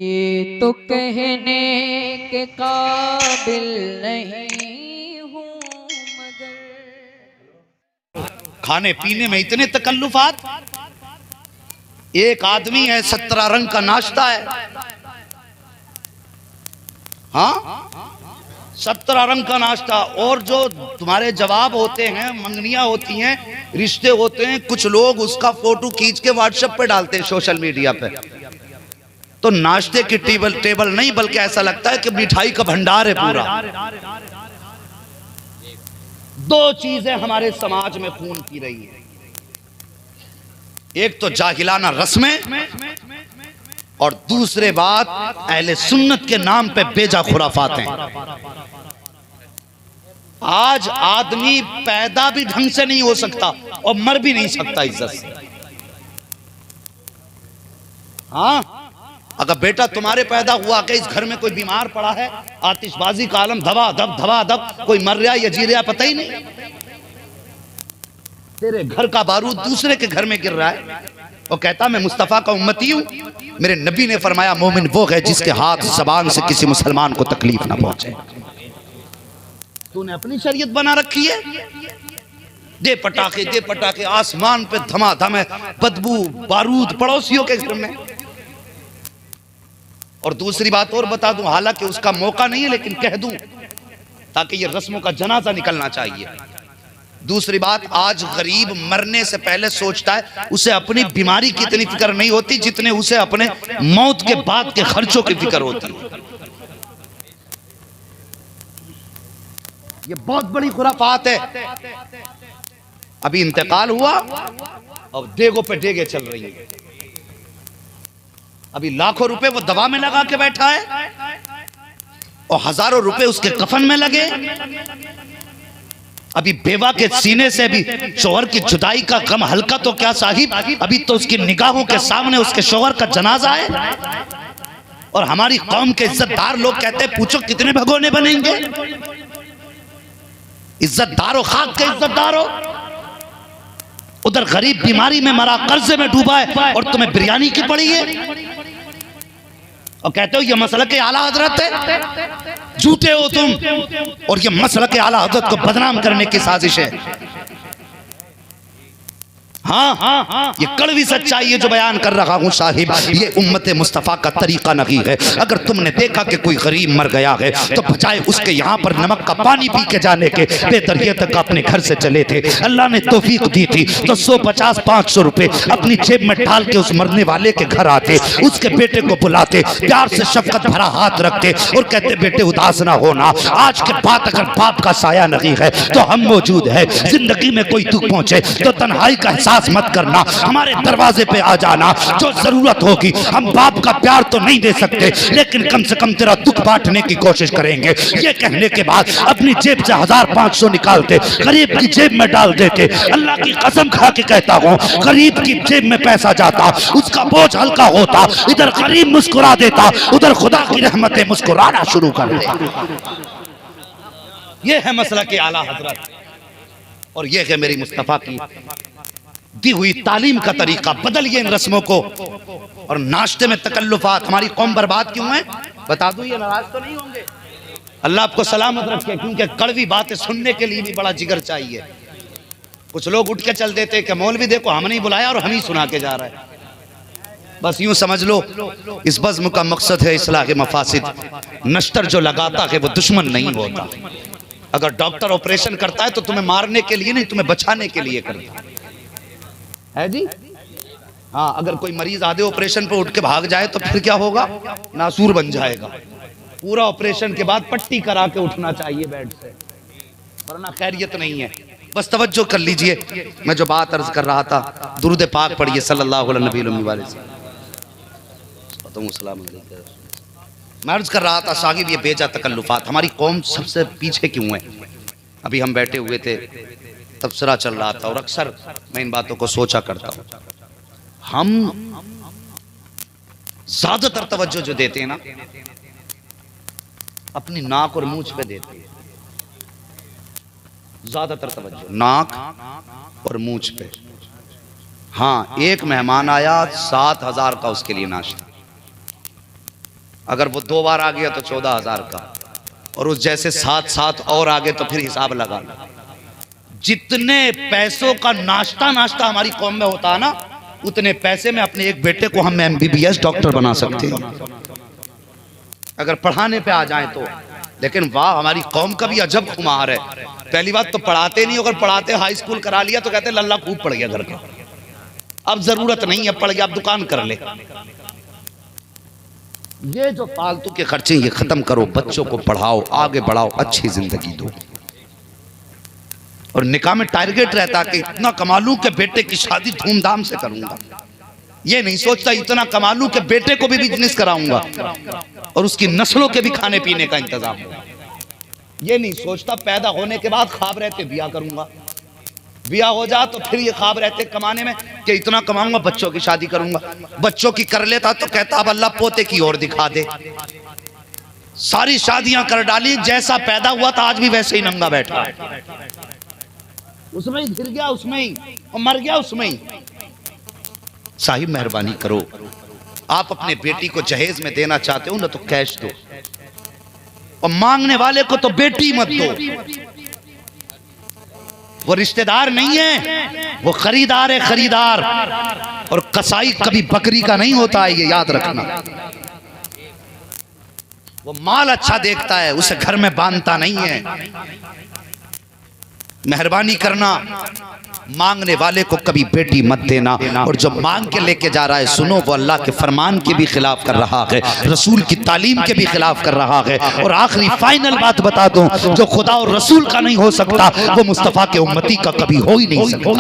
ये तो कहने के काबिल नहीं हूँ मगर खाने पीने में इतने तकल्लुफात। एक आदमी है 17 रंग का नाश्ता है। हाँ 17 रंग का नाश्ता। और जो तुम्हारे जवाब होते हैं, मंगनियां होती हैं, रिश्ते होते हैं, कुछ लोग उसका फोटो खींच के व्हाट्सएप पे डालते हैं सोशल मीडिया पे। तो नाश्ते की टेबल नहीं बल्कि ऐसा लगता है कि मिठाई का भंडार है पूरा। दो चीजें हमारे समाज में खून की रही है, एक तो जाहिलाना रस्में और दूसरे बात अहले सुन्नत के नाम पे बेजा खुराफात हैं। आज आदमी पैदा भी ढंग से नहीं हो सकता और मर भी नहीं सकता इज्जत से। हाँ अगर बेटा तुम्हारे पैदा हुआ कि इस घर में कोई बीमार पड़ा है, आतिशबाजी का आलम, धबा धब कोई मर रहा या जी रहा पता ही नहीं, तेरे घर का बारूद दूसरे के घर में गिर रहा है और कहता मैं मुस्तफा का उम्मती हूं। मेरे नबी ने फरमाया मोमिन वो है जिसके हाथ ज़बान से किसी मुसलमान को तकलीफ ना पहुंचे। तूने अपनी शरीयत बना रखी है, दे पटाखे आसमान पे धमाधम है, बदबू बारूद पड़ोसियों के घर में। और दूसरी बात और बता दूं, हालांकि उसका मौका नहीं है लेकिन कह दूं ताकि ये रस्मों का जनाजा निकलना चाहिए। दूसरी बात, आज गरीब मरने से पहले सोचता है, उसे अपनी बीमारी की इतनी फिक्र नहीं होती जितने उसे अपने मौत के बाद के खर्चों की फिक्र होती है। ये बहुत बड़ी खुराफात है। अभी इंतकाल हुआ और देगों पे देगे चल रही है। अभी लाखों रुपए वो दवा में लगा के बैठा है और हजारों रुपए उसके कफन में लगे। अभी बेवा के सीने से भी शौहर की जुदाई का गम हल्का तो क्या साहिब, अभी तो उसकी निगाहों के सामने उसके शौहर का जनाजा है। और हमारी कौम के इज्जतदार लोग कहते हैं पूछो कितने भगोने बनेंगे। इज्जतदारों, खाक के इज्जतदारों, उधर गरीब बीमारी में मरा, कर्जे में डूबा है और तुम्हें बिरयानी की पड़ी है और कहते हो ये मसला के आला हजरत है। झूठे हो तुम, और ये मसला के आला हजरत को बदनाम करने की साजिश है। हाँ ये कड़वी सच्चाई है जो बयान कर रहा हूँ साहिब, ये उम्मत मुस्तफ़ा का तरीका नहीं है। अगर तुमने देखा कि कोई गरीब मर गया है तो बजाय उसके यहाँ पर नमक का पानी पी के जाने के बेहतर ये तक अपने घर से चले थे। अल्लाह ने तौफीक दी थी तो 150-500 रुपए अपनी जेब में डाल के उस मरने वाले के घर आते, उसके बेटे को बुलाते, प्यार से शफकत भरा हाथ रखते और कहते बेटे उदास ना होना, आज के बाद अगर बाप का साया नहीं है तो हम मौजूद है। जिंदगी में कोई दुख पहुंचे तो तन्हाई का मत करना, हमारे दरवाजे पे आ जाना, जो जरूरत होगी। हम बाप का प्यार तो नहीं दे सकते लेकिन कम से कम तेरा दुख बांटने की कोशिश करेंगे। ये कहने के बाद अपनी जेब से 1500 निकालते, गरीब की जेब में डाल देते। अल्लाह की कसम खा के कहता हूँ, गरीब की जेब में पैसा जाता, उसका बोझ हल्का होता, इधर गरीब मुस्कुरा देता, उधर खुदा की रहमतें मुस्कुराना शुरू कर देता। ये है मसला के आला हजरत और ये है मेरी मुस्तफा की दी हुई तालीम का तरीका। बदलिए इन रस्मों को। और नाश्ते में तकल्लुफात, हमारी कौम बर्बाद क्यों है बता दूं, ये नाराज तो नहीं होंगे। अल्लाह आपको सलामत रखे, क्योंकि कड़वी बातें सुनने के लिए भी बड़ा जिगर चाहिए। कुछ लोग उठ के चल देते कि मौलवी देखो हम नहीं बुलाया और हम ही सुना के जा रहे हैं। बस यूं समझ लो इस बज़्म का मकसद है इस्लाह के मफासिद। नश्तर जो लगाता है वो दुश्मन नहीं होता। अगर डॉक्टर ऑपरेशन करता है तो तुम्हें मारने के लिए नहीं, तुम्हें बचाने के लिए करता है जी। हाँ अगर कोई मरीज आधे ऑपरेशन पे उठ के भाग जाए तो फिर क्या होगा, नासूर बन जाएगा। पूरा ऑपरेशन के बाद पट्टी करा के उठना चाहिए बेड से, वरना खैरियत नहीं है। बस तवज्जो कर लीजिए, मैं जो बात अर्ज कर रहा था, दुरूद पाक पढ़िए सल्लल्लाहु अलैहि वसल्लम। मैं अर्ज कर रहा था साहिब, ये बेजा तकल्लुफात, हमारी कौम सबसे पीछे क्यों है। अभी हम बैठे हुए थे, तबसरा चल रहा था और अक्सर मैं इन बातों को सोचा करता हूं। हम ज्यादातर तवज्जो जो देते हैं ना अपनी नाक और मूंछ पे देते हैं, ज्यादातर तवज्जो नाक और मूंछ पे। हाँ एक मेहमान आया 7000 का उसके लिए नाश्ता, अगर वो 2 बार आ गया तो 14,000 का, और उस जैसे 7 और आ गए तो फिर हिसाब लगा लो। जितने पैसों का नाश्ता हमारी कौम में होता है ना, उतने पैसे में अपने एक बेटे को हम MBBS डॉक्टर बना सकते हैं अगर पढ़ाने पे आ जाए तो। लेकिन वाह, हमारी कौम का भी अजब खुमार है। पहली बात तो पढ़ाते नहीं, अगर पढ़ाते हाई स्कूल करा लिया तो कहते लल्ला खूब पढ़ गया घर का, अब जरूरत नहीं है, पढ़ गया अब दुकान कर ले। ये जो फालतू के खर्चे ये खत्म करो, बच्चों को पढ़ाओ, आगे बढ़ाओ, अच्छी जिंदगी दो। और निकाह में टारगेट रहता कि इतना कमा लूं कि बेटे की शादी धूमधाम से करूंगा। ये नहीं सोचता इतना कमा लूं कि बेटे को भी बिजनेस कराऊंगा और उसकी नस्लों के भी खाने पीने का इंतजाम होगा। ये नहीं सोचता पैदा होने के बाद ख्वाब रहते बिया करूंगा, बिया हो जा तो फिर ये ख्वाब रहते कमाने में कि इतना कमाऊंगा बच्चों की शादी करूंगा। बच्चों की कर लेता तो कहता अब अल्लाह पोते की ओर दिखा दे। सारी शादियां कर डाली, जैसा पैदा हुआ था आज भी वैसे ही नंगा बैठा, उसमें ही गिर गया, उसमें ही और मर गया उसमें ही। साहिब मेहरबानी करो, आप अपने बेटी को जहेज में देना चाहते हो ना तो कैश दो, और मांगने वाले को तो बेटी मत दो। वो रिश्तेदार नहीं है, वो खरीदार है, खरीदार। और कसाई कभी बकरी का नहीं होता है, ये याद रखना। वो माल अच्छा देखता है, उसे घर में बांधता नहीं है। मेहरबानी करना, मांगने वाले को कभी बेटी मत देना। और जो मांग के लेके जा रहा है सुनो, वो अल्लाह के फरमान के भी खिलाफ कर रहा है, रसूल की तालीम के भी खिलाफ कर रहा है। और आखिरी फाइनल बात बता दूं, जो खुदा और रसूल का नहीं हो सकता वो मुस्तफा के उम्मती का कभी हो ही नहीं सकता।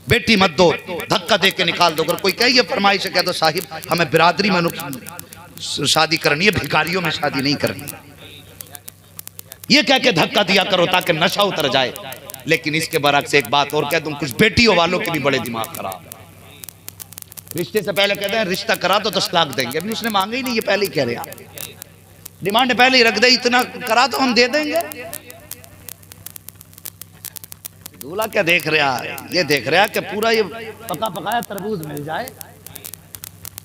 बेटी मत दो, धक्का दे के निकाल दो। अगर कोई कहे ये फरमाइश है, कह दो साहिब हमें बिरादरी में शादी करनी है, भिखारियों में शादी नहीं करनी। ये कह के धक्का दिया करो ताकि नशा उतर जाए। लेकिन इसके बरक्स एक बात और कह दूं, कुछ बेटियों वालों के भी बड़े दिमाग खराब। रिश्ते से पहले कहते हैं रिश्ता करा तो 10 लाख देंगे, अभी उसने मांगे ही नहीं, ये पहले ही कह रहे हैं, डिमांड पहले ही रख दे, इतना करा तो हम दे देंगे। दूल्हा क्या देख रहा है, ये देख रहा है कि पूरा ये पका पकाया तरबूज मिल जाए,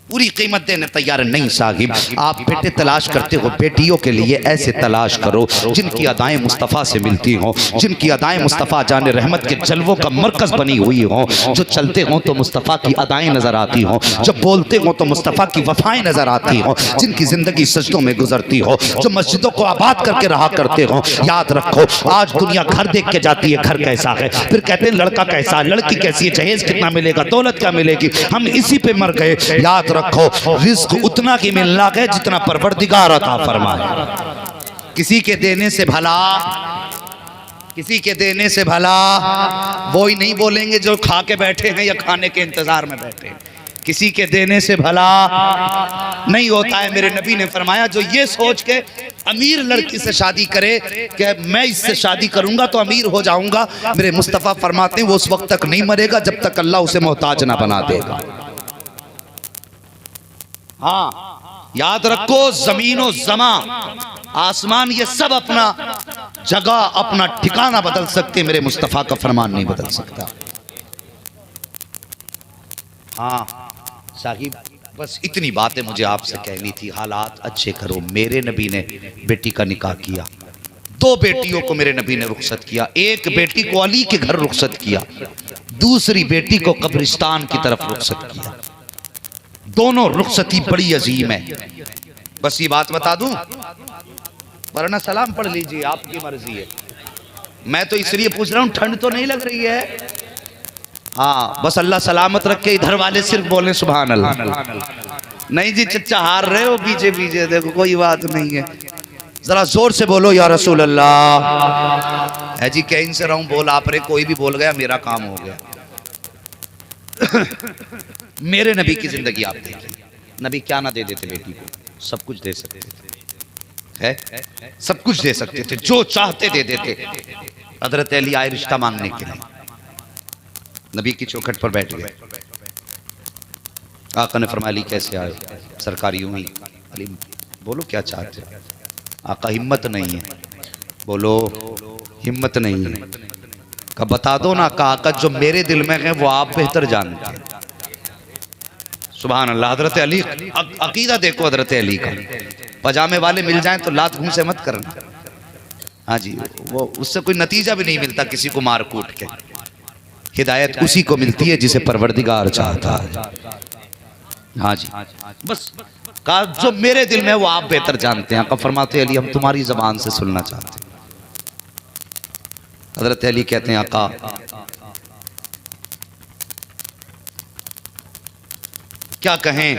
पूरी कीमत देने तैयार नहीं। साहिब आप बेटे तलाश करते हो, बेटियों के लिए ऐसे तलाश करो जिनकी अदाएं मुस्तफ़ा से मिलती हों, जिनकी अदाएं मुस्तफ़ा जाने रहमत के जलवों का मरकज़ बनी हुई हों, जो चलते हों तो मुस्तफ़ा की अदाएं नज़र आती हों, जो बोलते हों तो मुस्तफ़ा की वफ़ाएं नज़र आती हों, जिनकी ज़िंदगी सजदों में गुजरती हो, जो मस्जिदों को आबाद करके रहा करते हों। याद रखो, आज दुनिया घर देख के जाती है, घर कैसा है, फिर कहते हैं लड़का कैसा है, लड़की कैसी है, जहेज कितना मिलेगा, दौलत क्या मिलेगी, हम इसी पे मर गए। याद रखो, रिज़्क़ उतना की मिलना है जितना परवरदिगार अता फरमाए। किसी के देने से भला, किसी के देने से भला वो ही नहीं बोलेंगे जो खा के बैठे हैं या खाने के इंतजार में बैठे हैं। किसी के देने से भला नहीं होता है। मेरे नबी ने फरमाया, जो ये सोच के अमीर लड़की से शादी करे कि मैं इससे शादी करूंगा तो अमीर हो जाऊंगा, मेरे मुस्तफ़ा फरमाते हैं वो उस वक्त तक नहीं मरेगा जब तक अल्लाह उसे मोहताज ना बना देगा। हाँ याद रखो, जमीन और जमा आसमान ये सब अपना जगह अपना ठिकाना बदल सकते, मेरे मुस्तफा का फरमान नहीं बदल सकता। हाँ साहिब बस इतनी बातें मुझे आपसे कहनी थी। हालात अच्छे करो। मेरे नबी ने बेटी का निकाह किया, 2 बेटियों को मेरे नबी ने रुखसत किया। एक बेटी को अली के घर रुखसत किया, दूसरी बेटी को कब्रिस्तान की तरफ रुखसत किया। दोनों रुखसती बड़ी अजीम है। बस ये बात बता दूं, वरना सलाम पढ़ लीजिए, आपकी मर्जी है। मैं तो इसलिए पूछ रहा हूं, ठंड तो नहीं लग रही है? हाँ बस अल्लाह सलामत रखे। इधर वाले सिर्फ बोले सुभान अल्लाह। नहीं जी चच्चा हार रहे हो पीछे पीछे, देखो कोई बात नहीं है, जरा जोर से बोलो या रसूल अल्लाह। है जी कहीं से रहूं बोल आप रहे, कोई भी बोल गया मेरा काम हो गया। मेरे नबी की जिंदगी आप देखिए, नबी क्या ना दे देते बेटी को, सब कुछ दे सकते थे, है सब कुछ दे सकते थे, जो चाहते दे देते। हजरत अली आए रिश्ता मांगने के लिए, नबी की चौखट पर बैठ गए। आका ने फरमाया अली कैसे आए? सरकार यूं ही। अली बोलो क्या चाहते? आका हिम्मत नहीं है। बोलो हिम्मत नहीं है। कहा बता दो ना। कहा आका जो मेरे दिल में है वो आप बेहतर जानते हैं। सुभान अल्लाह। हजरत अली अकीदा देखो हजरत अली का, पजामे वाले मिल जाएं तो लात घूम से मत करना। हाँ जी, वो उससे कोई नतीजा भी नहीं मिलता किसी को मार कूट के। हिदायत उसी को मिलती है जिसे परवरदिगार चाहता है। हाँ जी, बस का जो मेरे दिल में वो आप बेहतर जानते हैं। आका फरमाते अली हम तुम्हारी जबान से सुनना चाहते हैं। हजरत अली कहते हैं आका क्या कहें,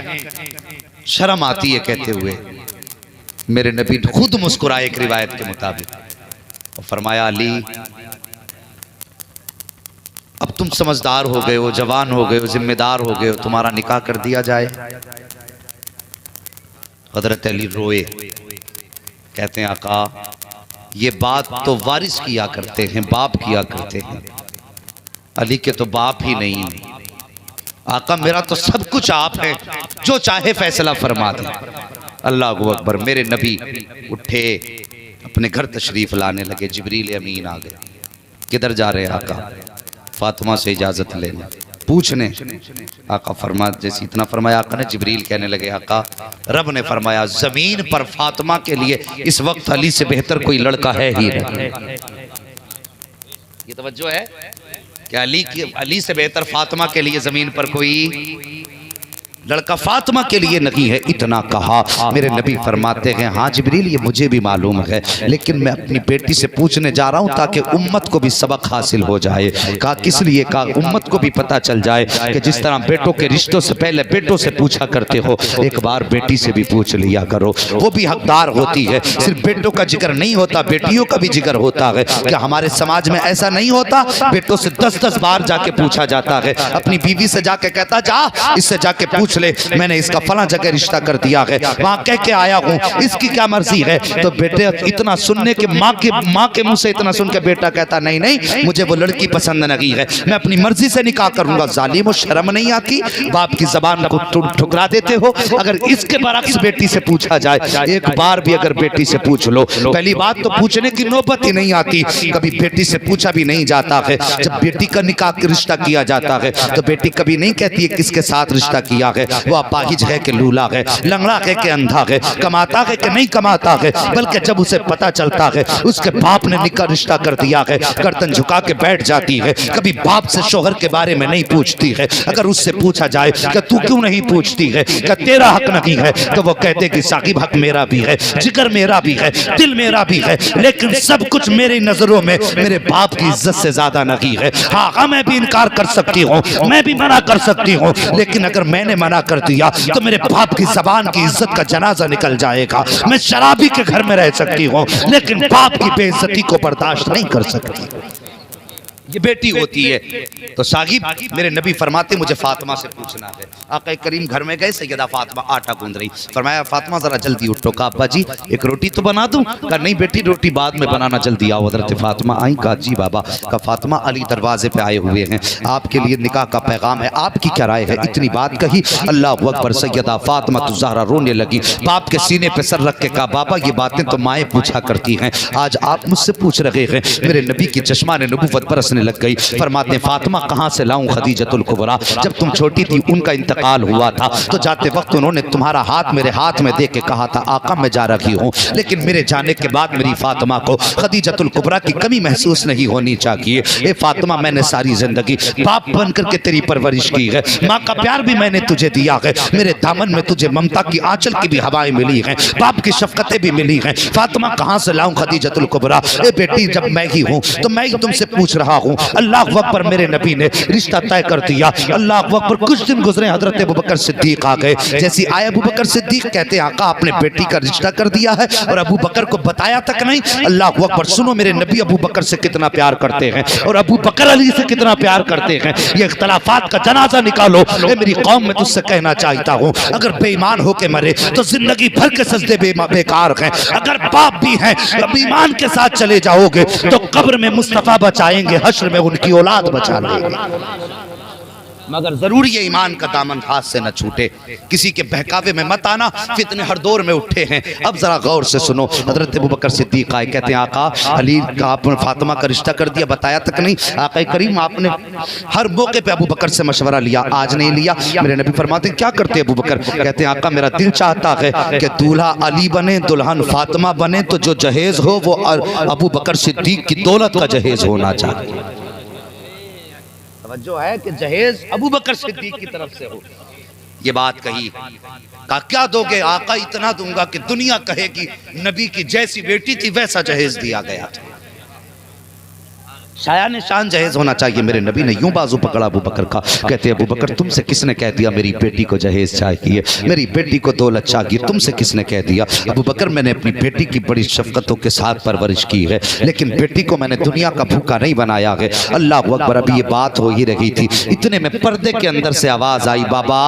शर्म आती है कहते हुए। मेरे नबी खुद मुस्कुराए एक रिवायत के मुताबिक और फरमाया अली अब तुम समझदार हो गए हो, जवान हो गए हो, जिम्मेदार हो गए हो, तुम्हारा निकाह कर दिया जाए। हजरत अली रोए, कहते हैं आका ये बात तो वारिस किया करते हैं, बाप किया करते हैं, अली के तो बाप ही नहीं। आका मेरा तो सब कुछ आप है, जो चाहे फैसला फरमा दे। अल्लाह अकबर। मेरे नबी उठे, अपने घर तशरीफ लाने लगे। जिब्रील अमीन आ गए। किधर जा रहे हैं आका? फातिमा से इजाजत लेने, पूछने। आका फरमा जैसे इतना फरमाया आका ने, जिब्रील कहने लगे आका रब ने फरमाया जमीन पर फातिमा के लिए इस वक्त अली से बेहतर कोई लड़का है ही नहीं। ये तवज्जो है कि अली से बेहतर फातिमा के लिए जमीन पर कोई लड़का फातिमा के लिए नहीं है। इतना कहा, मेरे नबी फरमाते हैं हाँ जिब्रील ये मुझे भी मालूम है, लेकिन मैं अपनी बेटी से पूछने जा रहा हूँ ताकि उम्मत को भी सबक हासिल हो जाए। कहा किस लिए? कहा उम्मत को भी पता चल जाए कि जिस तरह बेटों के रिश्तों से पहले बेटों से पूछा करते हो, एक बार बेटी से भी पूछ लिया करो, वो भी हकदार होती है। सिर्फ बेटों का जिक्र नहीं होता, बेटियों का भी जिक्र होता है। क्या हमारे समाज में ऐसा नहीं होता? बेटों से 10-10 बार जाके पूछा जाता है। अपनी बीवी से जाके कहता जा इससे जाके पूछ ले, मैंने इसका फला जगह रिश्ता कर दिया है, वहां कह के आया हूं, इसकी क्या मर्जी है। तो बेटे इतना सुनने के माँ के मुंह से इतना सुन के बेटा कहता नहीं नहीं मुझे वो लड़की पसंद नहीं है, मैं अपनी मर्जी से निकाह करूंगा। जालिम, शर्म नहीं आती? बाप की जबान को ठुकरा देते हो। अगर इसके बरक्स बेटी से पूछा जाए, एक बार भी अगर बेटी से पूछ लो, पहली बात तो पूछने की नौबत ही नहीं आती, कभी बेटी से पूछा भी नहीं जाता है। जब बेटी का निकाह रिश्ता किया जाता है तो बेटी कभी नहीं कहती है किसके साथ रिश्ता किया है, वो अपाहिज है कि लूला है, लंगड़ा है कि अंधा है, कमाता है कि नहीं कमाता है। बल्कि जब उसे पता चलता है उसके बाप ने निकाह रिश्ता कर दिया है, गर्दन झुका के बैठ जाती है। कभी बाप से शोहर के बारे में नहीं पूछती है। अगर उससे पूछा जाए कि तू क्यों नहीं पूछती है, कि तेरा हक नहीं है, तो वो कहते कि साकिब हक मेरा भी है, जिगर मेरा भी है, दिल मेरा भी है, लेकिन सब कुछ मेरी नजरों में मेरे बाप की इज्जत से ज्यादा नहीं है। हाँ मैं भी इनकार कर सकती हूँ, मैं भी मना कर सकती हूँ, लेकिन अगर मैंने मना कर दिया तो मेरे बाप की जबान की इज्जत का जनाजा निकल जाएगा। मैं शराबी के घर में रह सकती हूँ, लेकिन बाप की बेइज्जती को बर्दाश्त नहीं कर सकती। ये बेटी होती है। तो साहिब मेरे नबी फरमाते मुझे फातिमा से पूछना है। आका करीम घर में गए, सैयदा फातिमा आटा गूंद रही। फरमाया फातिमा जरा जल्दी उठो। कहा अब्बा जी एक रोटी तो बना दूं? कहा नहीं बेटी रोटी बाद में बनाना, जल्दी आओ। हजरत फातिमा आई। कहा जी बाबा। कहा फातिमा अली दरवाजे पे आए हुए हैं, आपके लिए निकाह का पैगाम है, आपकी क्या राय है? इतनी बात कही, अल्लाह अकबर। सैयदा फातिमा तो ज़हरा रोने लगी, बाप के सीने पे सर रख के कहा बाबा ये बातें तो माएँ पूछा करती हैं, आज आप मुझसे पूछ रहे हैं। मेरे नबी की चश्मा ने नबूवत बरसने लग गई। फरमाते फातिमा कहां से लाऊं खदीजतुल कुबरा? जब तुम छोटी थी उनका इंतकाल हुआ था, तो जाते वक्त उन्होंने तुम्हारा हाथ मेरे हाथ में दे के कहा था आका मैं जा रही हूं, लेकिन मेरे जाने के बाद मेरी फातिमा को खदीजतुल कुबरा की कमी महसूस नहीं होनी चाहिए। ए फातिमा मैंने सारी जिंदगी बाप बनकर के तेरी परवरिश की है, माँ का प्यार भी मैंने तुझे दिया है, मेरे दामन में तुझे ममता की आंचल की भी हवाएं मिली हैं, बाप की शफकतें भी मिली हैं। फातिमा कहां से लाऊं खदीजतुल कुबरा? ए बेटी जब मैं ही हूं तो मैं ही तुमसे पूछ रहा हूं। अल्लाह अकबर मेरे नबी ने रिश्ता तय कर दिया। अल्लाह अकबर। कुछ दिन गुजरे, हजरत अबू बकर सिद्दीक आ गए। जैसी आए अबू बकर सिद्दीक कहते आका आपने बेटी का रिश्ता कर दिया है और अबू बकर को बताया तक नहीं। अल्लाह अकबर। सुनो मेरे नबी अबू बकर से कितना प्यार करते हैं और अबू बकर अली से कितना प्यार करते हैं। ये इख्तलाफात का जनाजा निकालो। मेरी कौम में तुझसे कहना चाहता हूँ अगर बेईमान होके मरे तो जिंदगी भर के सजदे बेकार हैं। अगर बाप भी हैं ईमान के साथ चले जाओगे तो कब्र में मुस्तफा बचाएंगे, हश्र में उनकी औलाद बचा लेंगे। मगर जरूर ये ईमान का दामन हाथ से न छूटे। किसी के बहकावे में मत आना, फितने हर दौर में उठे हैं। अब जरा गौर से सुनो। हजरत अबू बकर सिद्दीक आए, कहते हैं आका अली का आपने फातिमा का रिश्ता कर दिया, बताया तक नहीं। आका करीम आपने हर मौके पे अबू बकर से मशवरा लिया, आज नहीं लिया। मेरे नबी फरमाते हैं क्या करते अबू बकर? कहते हैं आका मेरा दिल चाहता है कि दूल्हा अली बने, दुल्हन फातिमा बने, तो जो जहेज हो वो अबू बकर सिद्दीक की दौलत का जहेज होना चाहिए। जो है कि जहेज अबू बकर सिद्दीक की तरफ से हो। ये बात कही, कहा क्या दोगे? आका इतना दूंगा कि दुनिया कहेगी नबी की जैसी बेटी थी वैसा जहेज दिया गया था। शायान शान जहेज होना चाहिए। मेरे नबी ने यूं बाजू पकड़ा अबू बकर का, कहते अबू बकर तुमसे किसने कह दिया मेरी बेटी को जहेज चाहिए, मेरी बेटी को दौलत चाहिए, तुमसे किसने कह दिया? अबू बकर मैंने अपनी बेटी की बड़ी शफकतों के साथ परवरिश की है, लेकिन बेटी को मैंने दुनिया का भूखा नहीं बनाया है। अल्लाह अकबर। अभी ये बात हो ही रही थी, इतने में पर्दे के अंदर से आवाज आई, बाबा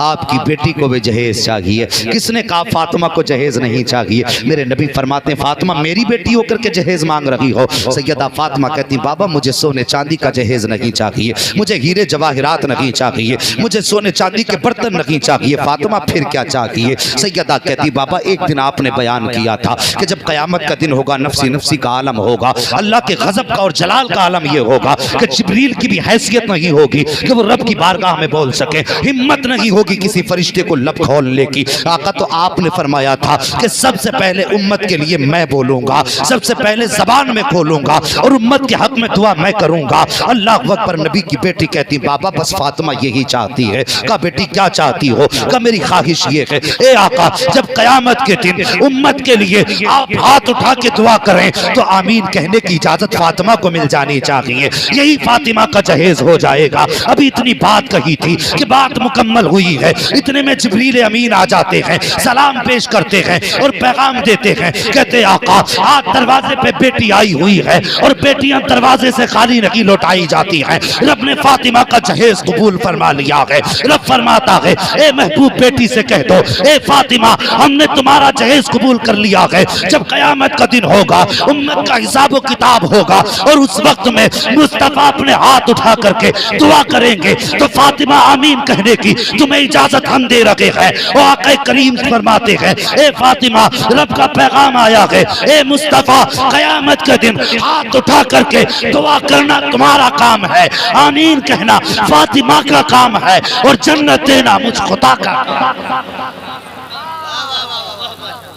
आपकी बेटी को भी जहेज चाहिए। किसने कहा फातिमा को जहेज नहीं चाहिए? मेरे नबी फरमाते फातिमा मेरी बेटी होकर के जहेज मांग रही हो? सैयदा फातिमा कहती बाबा मुझे सोने चांदी का जहेज नहीं चाहिए, मुझे हीरे जवाहिरात नहीं चाहिए, मुझे सोने चांदी के बर्तन नहीं चाहिए। फातिमा फिर क्या चाहिए? सैयदा कहती बाबा एक दिन आपने बयान किया था कि जब कयामत का दिन होगा नफ्सी नफ्सी का आलम होगा, अल्लाह के गजब का और जलाल का आलम यह होगा कि जिब्रील की भी हैसियत नहीं होगी कि वो रब की बारगाह में बोल सके, हिम्मत नहीं होगी किसी फरिश्ते को लब खोलने की। आका तो आपने फरमाया था कि सबसे पहले उम्मत के लिए मैं बोलूंगा, सबसे पहले जबान में खोलूंगा और उम्मत के हक में दुआ मैं करूंगा। अल्लाह अकबर। नबी की बेटी कहती बाबा बस फातिमा यही चाहती है। का बेटी क्या चाहती हो? का मेरी ख्वाहिश ये है ए आका जब कयामत के दिन उम्मत के लिए आप हाथ उठा के दुआ करें तो आमीन कहने की इजाजत फातिमा को मिल जानी चाहिए, यही फातिमा का जहेज हो जाएगा। अभी इतनी बात कही थी कि बात मुकम्मल हुई है, इतने में जिब्रील अमीन आ जाते हैं, सलाम पेश करते हैं और पैगाम देते हैं। कहते आका आज दरवाजे पे बेटी आई हुई है और बेटियां दरवाजे से खाली नहीं लौटाई जाती हैं। रब ने फातिमा का जहेज कबूल फरमा लिया है। रब फरमाता है ए महबूब बेटी से कह दो ए फातिमा हमने तुम्हारा जहेज कबूल कर लिया है। जब कयामत का दिन होगा उम्मत का हिसाब व किताब होगा और उस वक्त में मुस्तफा अपने हाथ उठा करके दुआ करेंगे तो फातिमा आमीन कहने की तुम्हें इजाजत हम दे रहे हैं। और आका करीम फरमाते हैं ए फातिमा रब का पैगाम आया है, ए मुस्तफा कयामत के दिन हाथ उठा करके दुआ करना तुम्हारा काम है, आमीन कहना फातिमा का काम है और जन्नत देना मुझ खुदा का।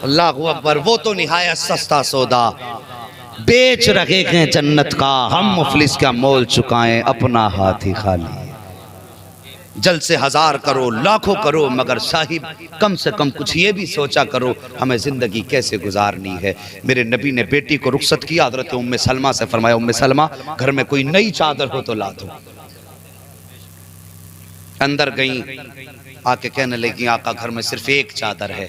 अल्लाह अकबर। वो तो निहायत सस्ता सौदा बेच रहे हैं जन्नत का, हम मुफलिस का मोल चुकाएं अपना हाथ ही खाली। जल्द से हजार करो लाखों करो मगर साहिब कम से कम कुछ ये भी सोचा करो हमें जिंदगी कैसे गुजारनी है। मेरे नबी ने बेटी को रुखसत किया, हजरत उम्मे सलमा से फरमाया उम्मे सलमा घर में कोई नई चादर हो तो ला दो। अंदर गई, आके कहने लगी आका घर में सिर्फ एक चादर है,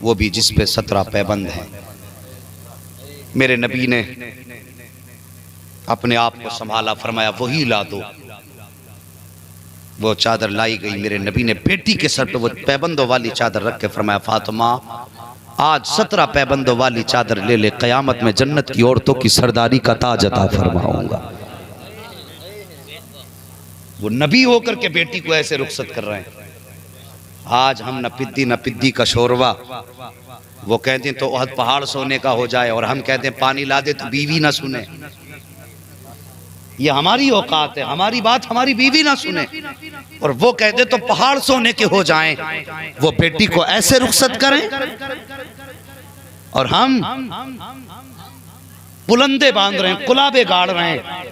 वो भी जिस पे 17 पैबंद है। मेरे नबी ने अपने आप को संभाला, फरमाया वही ला दो। वो चादर लाई गई। मेरे नबी ने बेटी के सर पे वो पैबंदों वाली चादर रख के फरमाया फातिमा आज 17 पैबंदों वाली चादर ले ले, कयामत में जन्नत की औरतों की सरदारी का ताज अता फरमाऊंगा। वो नबी होकर के बेटी को ऐसे रुखसत कर रहे हैं। आज हम न पिद्दी का शोरवा, वो कहते हैं तो ओहद पहाड़ सोने का हो जाए और हम कहते हैं पानी ला दे तो बीवी ना सुने। ये हमारी औकात है, हमारी बात हमारी बीवी ना सुने और वो कहते तो पहाड़ सोने के हो जाएं। वो बेटी को ऐसे रुखसत करें और हम बुलंदे बांध रहे हैं, कुलाबे गाड़ रहे हैं।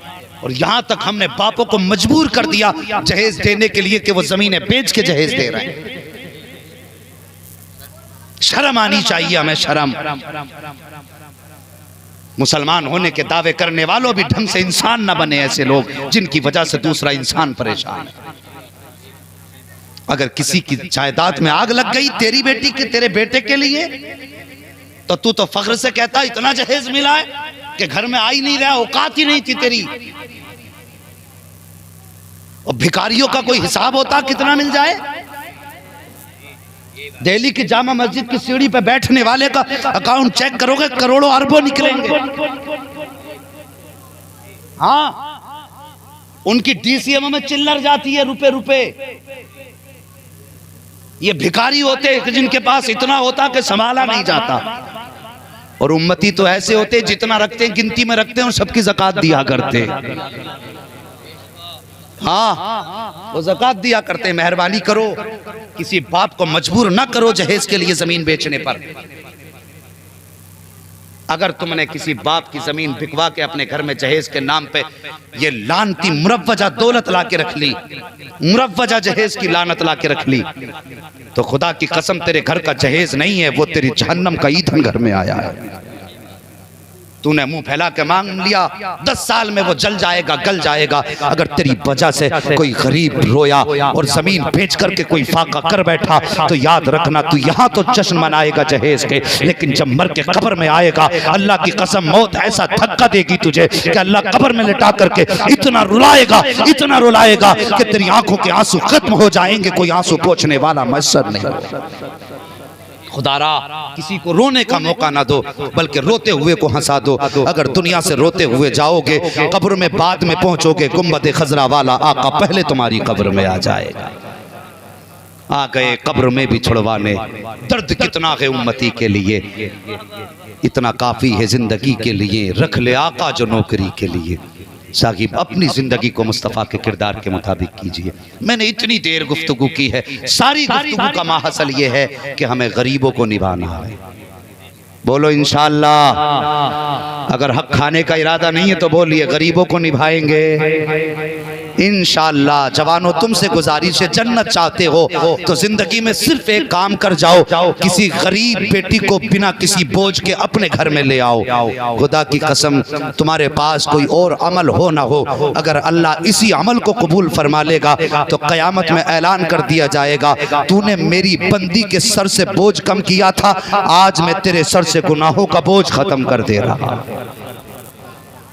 और यहां तक हमने बापों को मजबूर कर दिया जहेज देने के लिए कि वो जमीनें बेच के जहेज दे रहे हैं। शर्म आनी चाहिए हमें, शर्म। मुसलमान होने के दावे करने वालों भी ढंग से इंसान ना बने, ऐसे लोग जिनकी वजह से दूसरा इंसान परेशान है। अगर किसी की जायदाद में आग लग गई तेरी बेटी के तेरे बेटे के लिए तो तू तो फख्र से कहता इतना जहेज मिला है कि घर में आ ही नहीं रहा, औकात ही नहीं थी तेरी। और भिखारियों का कोई हिसाब होता कितना मिल जाए? दिल्ली की जामा मस्जिद की सीढ़ी पे बैठने वाले का अकाउंट चेक करोगे करोड़ों अरबों निकलेंगे। हाँ उनकी डीसीएम में चिल्लर जाती है रुपए रुपए। ये भिखारी होते जिनके पास इतना होता कि संभाला नहीं जाता, और उम्मती तो ऐसे होते जितना रखते हैं गिनती में रखते हैं और सबकी ज़कात दिया करते। हाँ, वो ज़कात दिया करते। मेहरबानी करो, किसी बाप को मजबूर ना करो जहेज के लिए जमीन बेचने पर। अगर तुमने किसी बाप की जमीन बिकवा के अपने घर में जहेज के नाम पे ये लानती मुरव्वजा दौलत ला के रख ली, मुरव्वजा जहेज की लानत ला के रख ली, तो खुदा की कसम तेरे घर का जहेज नहीं है, वो तेरी जहन्नम का ईंधन घर में आया है। तूने मुंह फैला के मांग लिया, 10 साल में वो जल जाएगा, गल जाएगा। अगर तेरी वजह से कोई गरीब रोया और जमीन बेच करके कोई फाका कर बैठा तो याद रखना तू यहाँ तो जश्न मनाएगा जहेज के, लेकिन जब मर के कब्र में आएगा अल्लाह की कसम मौत ऐसा धक्का देगी तुझे कि अल्लाह कब्र में लिटा करके इतना रुलाएगा, इतना रुलाएगा कि तेरी आंखों के आंसू खत्म हो जाएंगे, कोई आंसू पोंछने वाला मैसर नहीं। खुदारा किसी को रोने का मौका ना दो, बल्कि रोते हुए को हंसा दो। अगर दुनिया से रोते हुए जाओगे कब्र में बाद में पहुंचोगे, गुम्बद खजरा वाला आका पहले तुम्हारी कब्र में आ जाएगा। आ गए कब्र में भी छुड़वाने, दर्द कितना है उम्मती के लिए, इतना काफी है जिंदगी के लिए, रख ले आका जो नौकरी के लिए। साहिब अपनी जिंदगी को मुस्तफ़ा के किरदार के मुताबिक कीजिए। मैंने इतनी देर गुफ्तगू की है, सारी गुफ्तगू का माहसल ये है कि हमें गरीबों को निभाना है। बोलो इंशाअल्लाह। अगर हक खाने का इरादा नहीं है तो बोलिए गरीबों को निभाएंगे इंशाअल्लाह। जवानों तुमसे गुजारिश है, जन्नत चाहते हो तो जिंदगी में सिर्फ एक काम कर जाओ, किसी गरीब बेटी को बिना किसी बोझ के अपने घर में ले आओ। खुदा की कसम तुम्हारे पास कोई और अमल हो ना हो, अगर अल्लाह इसी अमल को कबूल फरमा लेगा तो कयामत में ऐलान कर दिया जाएगा, तूने मेरी बंदी के सर से बोझ कम किया था, आज मैं तेरे सर से गुनाहों का बोझ खत्म कर दे रहा।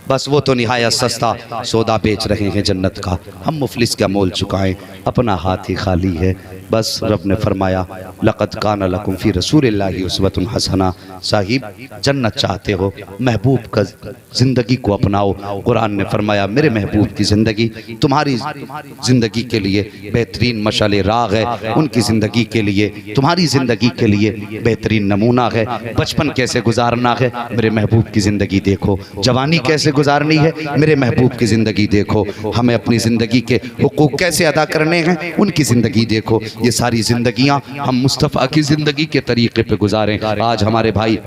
बस वो तो निहायत सस्ता सौदा बेच रहे हैं जन्नत का, हम मुफलिस का मोल चुकाएं, अपना हाथ ही खाली है। बस रब ने फरमाया लक़द कान लकुम फ़ी रसूलिल्लाहि उस्वतुन हसना। साहिब जन्नत चाहते हो, महबूब का ज़िंदगी को अपनाओ। कुरान ने फरमाया मेरे महबूब की ज़िंदगी तुम्हारी ज़िंदगी के लिए बेहतरीन मशाले राग है, उनकी ज़िंदगी के लिए तुम्हारी ज़िंदगी के लिए बेहतरीन नमूना है। बचपन कैसे गुजारना है मेरे महबूब की ज़िंदगी देखो, जवानी कैसे गुजारनी है मेरे महबूब की ज़िंदगी देखो, हमें अपनी ज़िंदगी के हुकूक कैसे अदा करने हैं उनकी ज़िंदगी देखो। ये सारी ज़िंदगियां हम मुस्तफ़ा की ज़िंदगी के तरीके पे गुजारें। आज हमारे भाई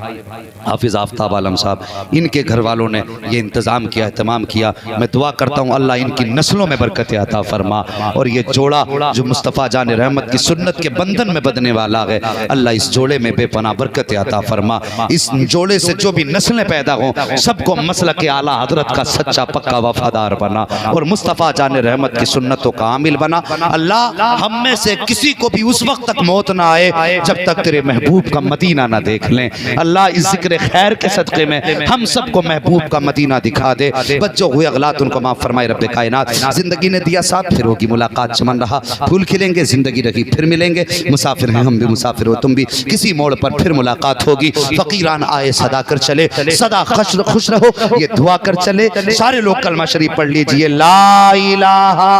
हाफिज़ आफ्ताब आलम साहब, इनके घर वालों ने ये इंतज़ाम किया, एहतमाम किया। मैं दुआ करता हूँ अल्लाह इनकी नस्लों में बरकत अता फरमा, और ये जोड़ा जो मुस्तफ़ा जान रहमत की सुन्नत के बंधन में बंधने वाला है, अल्लाह इस जोड़े में बेपनाह बरकत अता फरमा। इस जोड़े से जो भी नस्लें पैदा हों सबको मसलक आला हजरत का सच्चा पक्का वफादार बना, और मुस्तफ़ा जान रहमत की सुन्नतों का आमिल बना। अल्लाह हम में से किसी को भी उस वक्त तक मौत ना आए जब तक तेरे महबूब का मदीना ना देख लें। अल्लाह इस जिक्र खैर के सदक़े में हम सबको महबूब का मदीना दिखा दे। बस जो हुए अगलात उनको माफ़ फरमाए रब्बे कायनात। जिंदगी ने दिया साथ, फिर होगी मुलाकात, चमन रहा फूल खिलेंगे, जिंदगी रही फिर मिलेंगे। मुसाफिर हैं हम भी, मुसाफिर हो तुम भी, किसी मोड़ पर फिर मुलाकात होगी। फ़कीरान आए सदा कर चले, सदा खुश रहो ये दुआ कर चले। सारे लोग कलमा शरीफ पढ़ लीजिए, ला इलाहा,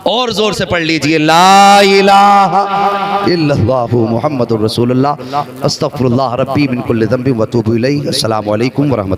और जोर से पढ़ लीजिए, ला इलाहा इल्लल्लाहु मुहम्मदुर रसूलुल्लाह, अस्तगफिरुल्लाह रब्बी मिन कुल्लि ज़ंबिन व अतूबु इलैहि। अस्सलामु अलैकुम व रहमतुल्लाह।